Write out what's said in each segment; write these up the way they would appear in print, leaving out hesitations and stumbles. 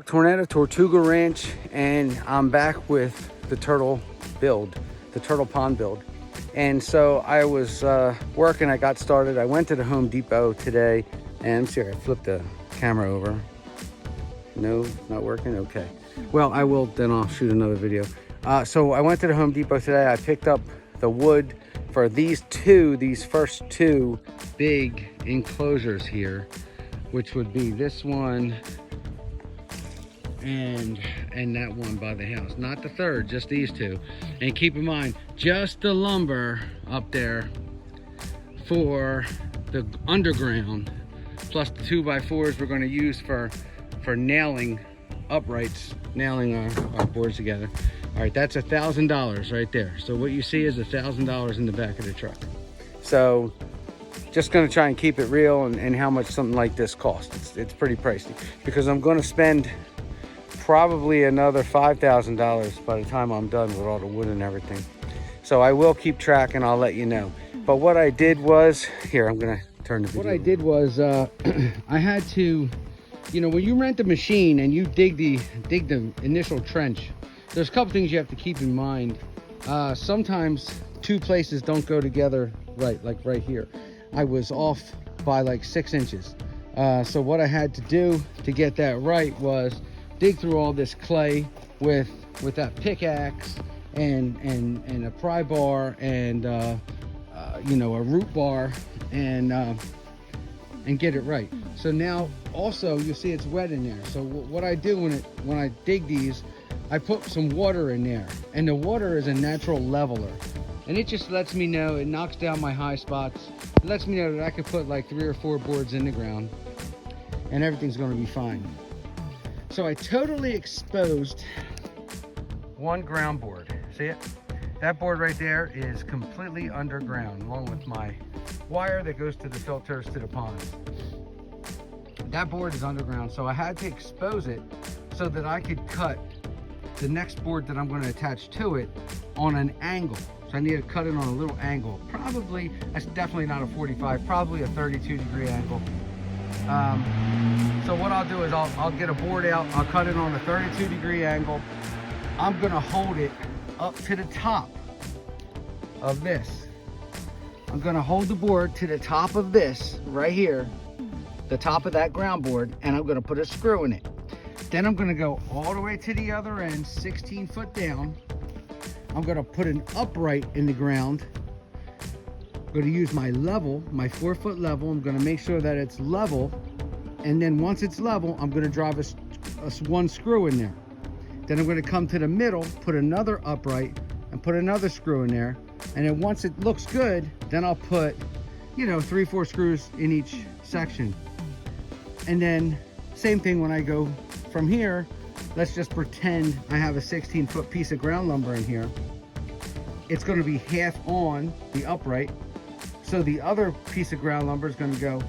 Tornado Tortuga Ranch, and I'm back with the turtle build, the turtle pond build. And so I was working, I got started. I went to the Home Depot today, and I'm sorry, I flipped the camera over. No, not working, okay. Well, I will, then I'll shoot another video. So I went to the Home Depot today. I picked up the wood for these first two big enclosures here, which would be this one and that one by the house, not the third, just these two. And keep in mind, just the lumber up there for the underground, plus the 2x4s we're going to use for nailing uprights, nailing our boards together. All right, that's $1,000 right there. So what you see is $1,000 in the back of the truck. So just going to try and keep it real and how much something like this costs. It's pretty pricey, because I'm going to spend probably another $5,000 by the time I'm done with all the wood and everything. So I will keep track and I'll let you know. But what I did was, here, I'm gonna turn the video. What I did was, I had to, you know, when you rent a machine and you dig the initial trench, there's a couple things you have to keep in mind. Sometimes two places don't go together right, like right here. I was off by like 6 inches. So what I had to do to get that right was dig through all this clay with that pickaxe and a pry bar and you know, a root bar and get it right. So now also you see it's wet in there. So what I do when I dig these, I put some water in there, and the water is a natural leveler, and it just lets me know, it knocks down my high spots. It lets me know that I could put like 3 or 4 boards in the ground and everything's going to be fine. So I totally exposed one ground board. See it? That board right there is completely underground, along with my wire that goes to the filters to the ponds. That board is underground, so I had to expose it so that I could cut the next board that I'm going to attach to it on an angle. So I need to cut it on a little angle. Probably, that's definitely not a 45, probably a 32-degree angle. So what I'll do is I'll get a board out, I'll cut it on a 32-degree angle. I'm gonna hold it up to the top of this. I'm gonna hold the board to the top of this right here, the top of that ground board, and I'm gonna put a screw in it. Then I'm gonna go all the way to the other end, 16 foot down. I'm gonna put an upright in the ground. I'm going to use my level, my 4-foot level. I'm going to make sure that it's level, and then once it's level, I'm going to drive one screw in there. Then I'm going to come to the middle, put another upright, and put another screw in there. And then once it looks good, then I'll put, you know, 3-4 screws in each section. And then same thing when I go from here. Let's just pretend I have a 16-foot piece of ground lumber in here. It's going to be half on the upright. So the other piece of ground lumber is going to go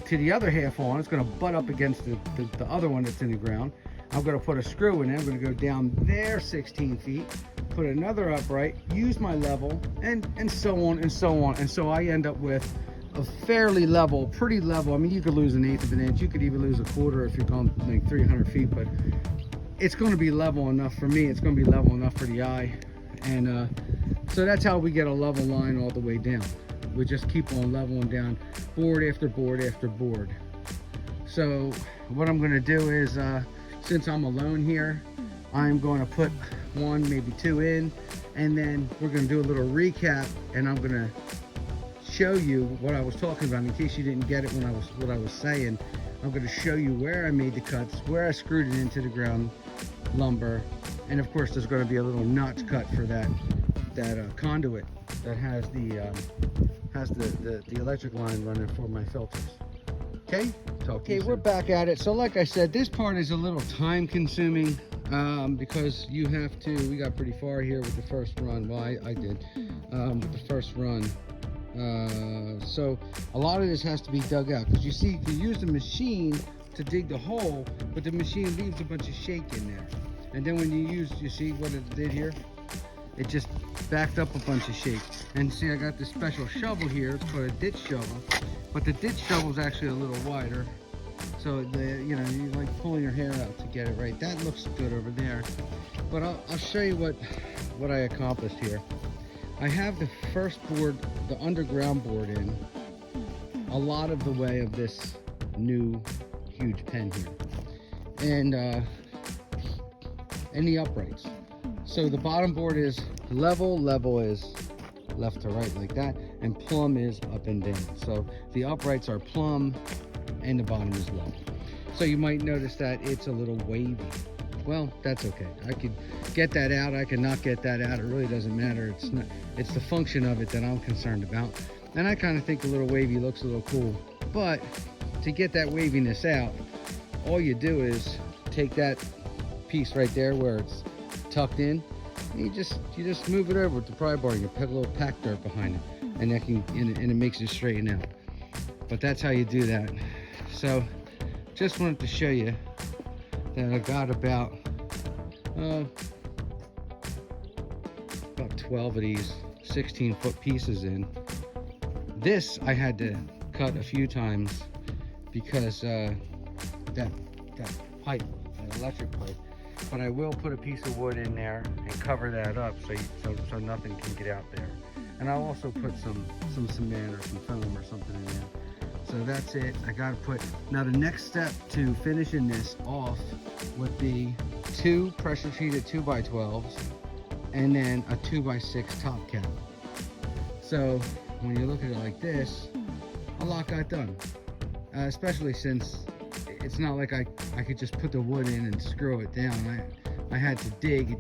to the other half on. It's going to butt up against the other one that's in the ground. I'm going to put a screw in it. I'm going to go down there 16 feet, put another upright, use my level, and so on and so on. And so I end up with a fairly level, pretty level. I mean, you could lose 1/8 of an inch. You could even lose 1/4 if you're going like 300 feet, but it's going to be level enough for me. It's going to be level enough for the eye. And so that's how we get a level line all the way down. We just keep on leveling down board after board after board. So what I'm going to do is, since I'm alone here, I'm going to put 1, maybe 2 in, and then we're going to do a little recap, and I'm going to show you what I was talking about in case you didn't get it when what I was saying. I'm going to show you where I made the cuts, where I screwed it into the ground lumber, and of course there's going to be a little notch cut for that conduit that has the electric line running for my filters. Okay? Okay, we're back at it. So like I said, this part is a little time consuming because you have to, we got pretty far here with the first run. Well, I did with the first run. So a lot of this has to be dug out, because you see, you use the machine to dig the hole, but the machine leaves a bunch of shake in there. And then when you see what it did here? It just backed up a bunch of shake. And see, I got this special shovel here. It's called a ditch shovel, but the ditch shovel is actually a little wider. So you like pulling your hair out to get it right. That looks good over there. But I'll show you what I accomplished here. I have the first board, the underground board in a lot of the way of this new huge pen here. And the uprights. So the bottom board is level is left to right like that, and plumb is up and down. So the uprights are plumb and the bottom is level. So you might notice that it's a little wavy. Well, that's okay. I could get that out, I could not get that out. It really doesn't matter. It's the function of it that I'm concerned about. And I kind of think a little wavy looks a little cool. But to get that waviness out, all you do is take that piece right there where it's tucked in, and you just move it over with the pry bar. You put a little pack dirt behind it, and it makes it straighten out. But that's how you do that. So just wanted to show you that I got about 12 of these 16-foot pieces in. This I had to cut a few times because that pipe, that electric pipe. But I will put a piece of wood in there and cover that up so nothing can get out there. And I'll also put some cement or some foam or something in there. So that's it. I gotta put, now the next step to finishing this off would be 2 pressure treated 2x12s and then a 2x6 top cap. So when you look at it like this, a lot got done. Especially since it's not like I could just put the wood in and screw it down. I had to dig,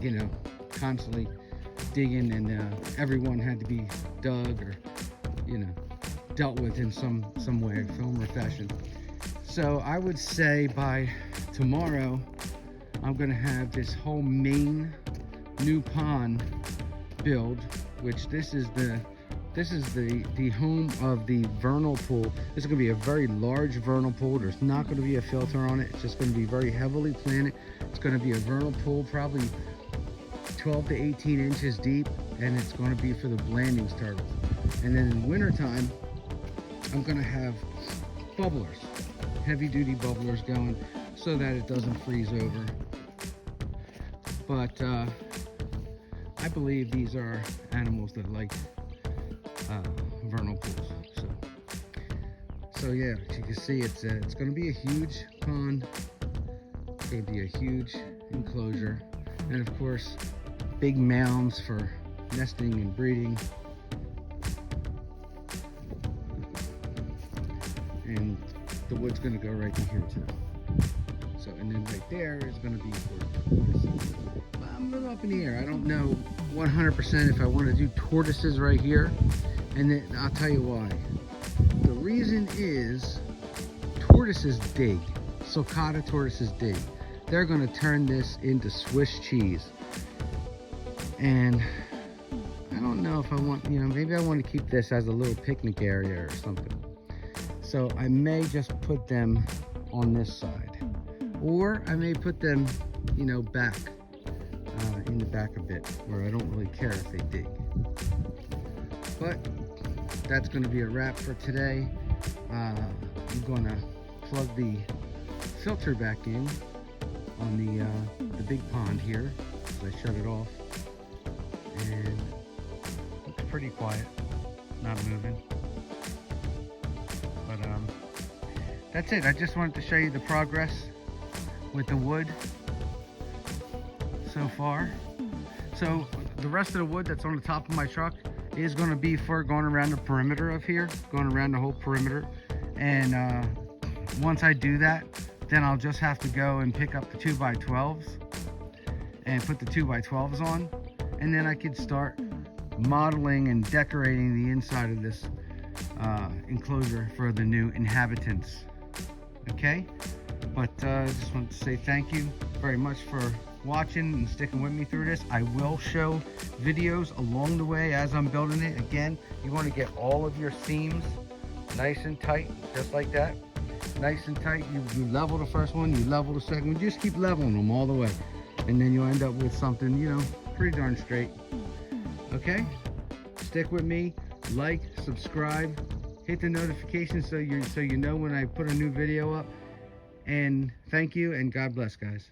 you know, constantly digging, and everyone had to be dug or, you know, dealt with in some way, form or fashion. So I would say by tomorrow, I'm gonna have this whole main new pond build, which this is the home of the vernal pool. This is going to be a very large vernal pool. There's not going to be a filter on it. It's just going to be very heavily planted. It's going to be a vernal pool, probably 12 to 18 inches deep, and it's going to be for the Blandings turtles. And then in wintertime, I'm going to have bubblers, heavy duty bubblers going so that it doesn't freeze over. But I believe these are animals that like vernal pools. So yeah, as you can see, it's going to be a huge pond. It's going to be a huge enclosure, and of course, big mounds for nesting and breeding. And the wood's going to go right in here too. So, and then right there is going to be for tortoises. I'm a little up in the air. I don't know 100% if I want to do tortoises right here. And then I'll tell you why. The reason is tortoises dig. Sulcata tortoises dig. They're going to turn this into Swiss cheese. And I don't know if I want, you know, maybe I want to keep this as a little picnic area or something. So I may just put them on this side. Or I may put them, you know, back in the back a bit, where I don't really care if they dig. But that's going to be a wrap for today. I'm going to plug the filter back in on the big pond here. So I shut it off, and looks pretty quiet, not moving. But that's it. I just wanted to show you the progress with the wood so far. So the rest of the wood that's on the top of my truck is going to be for going around the perimeter of here, going around the whole perimeter. And once I do that, then I'll just have to go and pick up the 2x12s and put the 2x12s on, and then I could start modeling and decorating the inside of this enclosure for the new inhabitants. Okay, but just want to say thank you very much for watching and sticking with me through this. I will show videos along the way as I'm building it. Again, you want to get all of your seams nice and tight, just like that, nice and tight. You level the first one, you level the second one, just keep leveling them all the way, and then you'll end up with something, you know, pretty darn straight. Okay, stick with me, like, subscribe, hit the notification so you know when I put a new video up. And thank you, and God bless, guys.